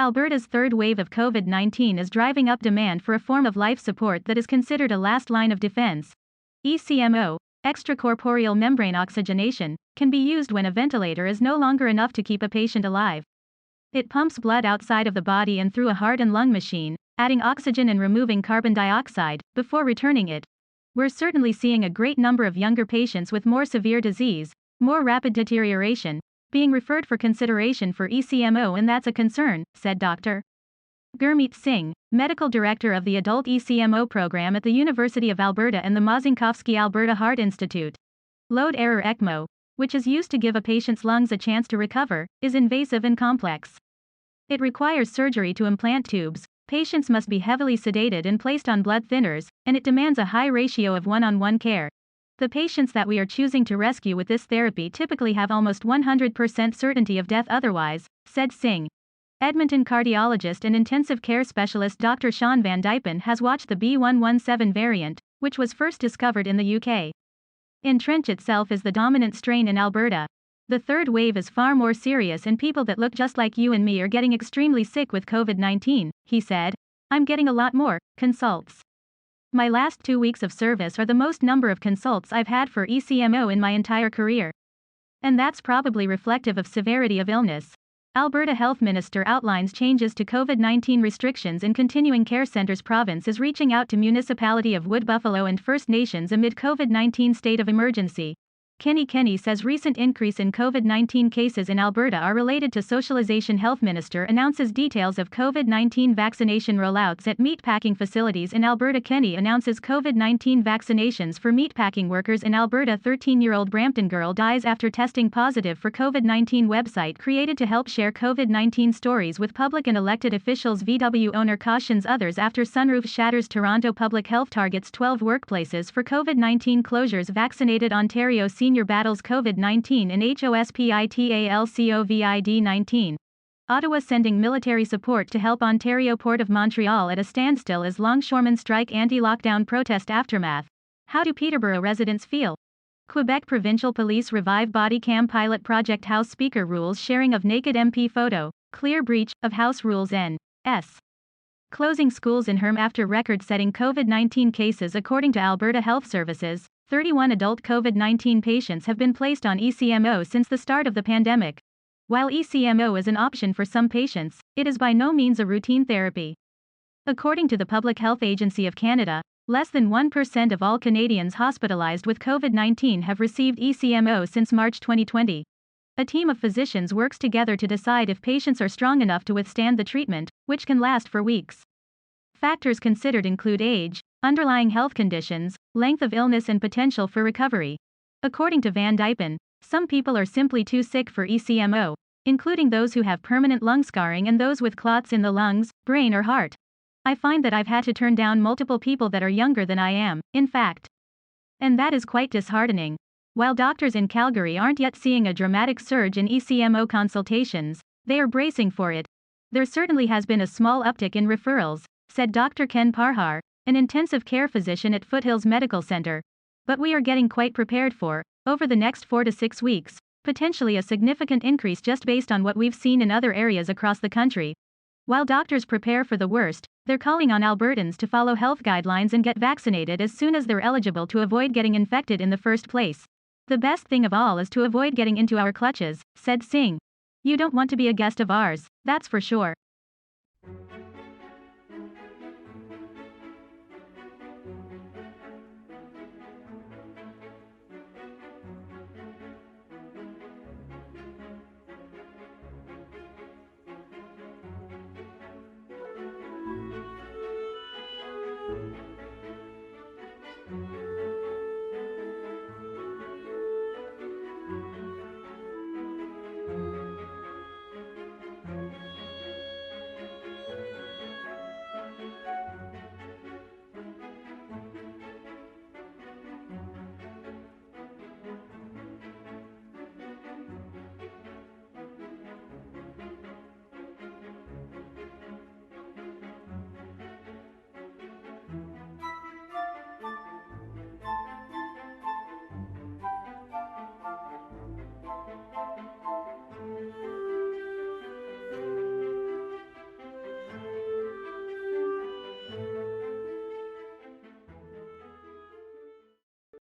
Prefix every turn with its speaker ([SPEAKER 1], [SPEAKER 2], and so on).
[SPEAKER 1] Alberta's third wave of COVID-19 is driving up demand for a form of life support that is considered a last line of defense. ECMO, extracorporeal membrane oxygenation, can be used when a ventilator is no longer enough to keep a patient alive. It pumps blood outside of the body and through a heart and lung machine, adding oxygen and removing carbon dioxide, before returning it. We're certainly seeing a great number of younger patients with more severe disease, more rapid deterioration, being referred for consideration for ECMO, and that's a concern, said Dr. Gurmeet Singh, medical director of the adult ECMO program at the University of Alberta and the Mazinkowski Alberta Heart Institute. Load-error ECMO, which is used to give a patient's lungs a chance to recover, is invasive and complex. It requires surgery to implant tubes, patients must be heavily sedated and placed on blood thinners, and it demands a high ratio of one-on-one care. The patients that we are choosing to rescue with this therapy typically have almost 100% certainty of death otherwise, said Singh. Edmonton cardiologist and intensive care specialist Dr. Sean Van Dypen has watched the B117 variant, which was first discovered in the UK. Entrench itself is the dominant strain in Alberta. The third wave is far more serious, and people that look just like you and me are getting extremely sick with COVID-19, he said. I'm getting a lot more consults. My last 2 weeks of service are the most number of consults I've had for ECMO in my entire career. And that's probably reflective of severity of illness. Alberta Health Minister outlines changes to COVID-19 restrictions in continuing care centres. Province is reaching out to municipality of Wood Buffalo and First Nations amid COVID-19 state of emergency. Kenny says recent increase in COVID-19 cases in Alberta are related to socialization. Health Minister announces details of COVID-19 vaccination rollouts at meatpacking facilities in Alberta. Kenny announces COVID-19 vaccinations for meatpacking workers in Alberta. 13-year-old Brampton girl dies after testing positive for COVID-19. Website created to help share COVID-19 stories with public and elected officials. VW owner cautions others after sunroof shatters. Toronto Public Health targets 12 workplaces for COVID-19 closures. Vaccinated Ontario senior battles COVID-19 and hospital COVID-19. Ottawa sending military support to help. Ontario Port of Montreal at a standstill as longshoremen strike. Anti-lockdown protest aftermath. How do Peterborough residents feel? Quebec Provincial Police revive body cam pilot project. House Speaker rules sharing of naked MP photo. Clear breach of House rules. N.S. Closing schools in Herm after record-setting COVID-19 cases. According to Alberta Health Services, 31 adult COVID-19 patients have been placed on ECMO since the start of the pandemic. While ECMO is an option for some patients, it is by no means a routine therapy. According to the Public Health Agency of Canada, less than 1% of all Canadians hospitalized with COVID-19 have received ECMO since March 2020. A team of physicians works together to decide if patients are strong enough to withstand the treatment, which can last for weeks. Factors considered include age, underlying health conditions, length of illness, and potential for recovery. According to Van Dypen, some people are simply too sick for ECMO, including those who have permanent lung scarring and those with clots in the lungs, brain, or heart. I find that I've had to turn down multiple people that are younger than I am, in fact. And that is quite disheartening. While doctors in Calgary aren't yet seeing a dramatic surge in ECMO consultations, they are bracing for it. There certainly has been a small uptick in referrals, said Dr. Ken Parhar, an intensive care physician at Foothills Medical Center. But we are getting quite prepared for, over the next 4 to 6 weeks, potentially a significant increase just based on what we've seen in other areas across the country. While doctors prepare for the worst, they're calling on Albertans to follow health guidelines and get vaccinated as soon as they're eligible to avoid getting infected in the first place. The best thing of all is to avoid getting into our clutches, said Singh. You don't want to be a guest of ours, that's for sure.